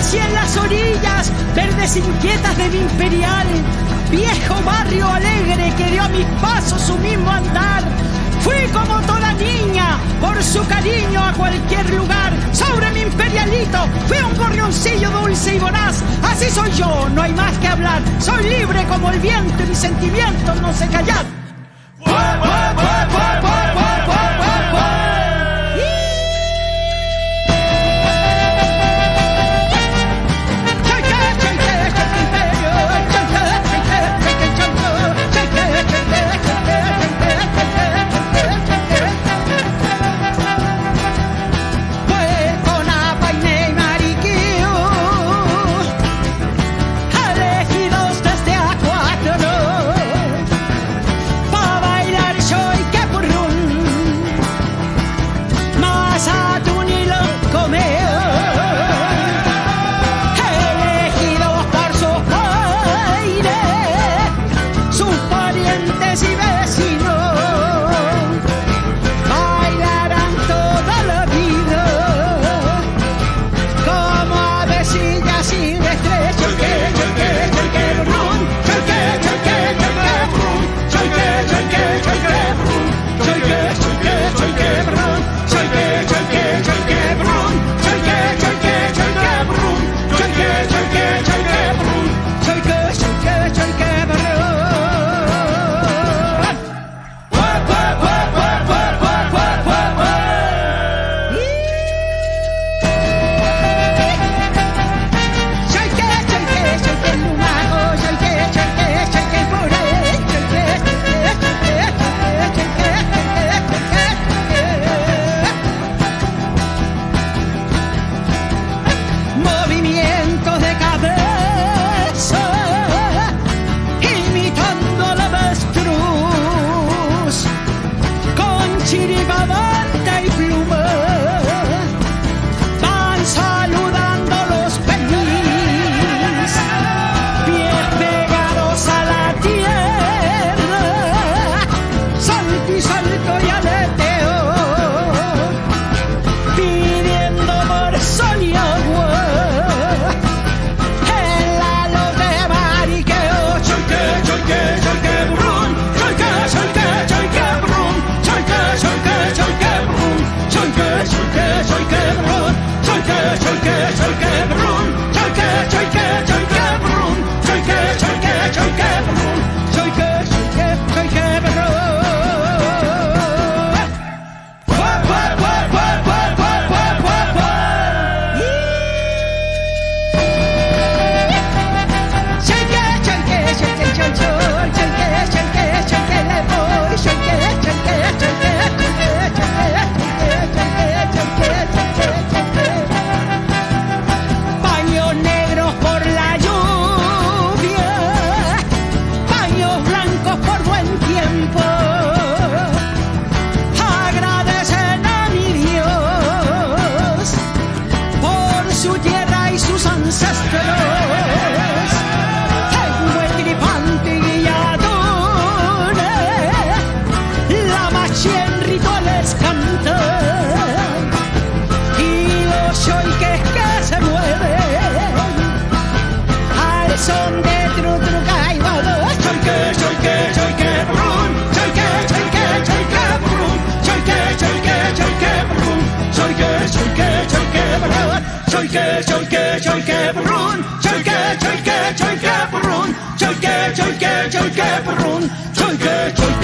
Nací en las orillas verdes inquietas de mi imperial, viejo barrio alegre que dio a mis pasos su mismo andar. Fui como toda niña, por su cariño a cualquier lugar. Sobre mi imperialito, fui un gorrioncillo dulce y voraz. Así soy yo, no hay más que hablar. Soy libre como el viento y mis sentimientos no se callan. Choike, choike, choike, Purrún. Choike, choike, choike, Purrún. Choike, choike, choike, Purrún. Choike, choike.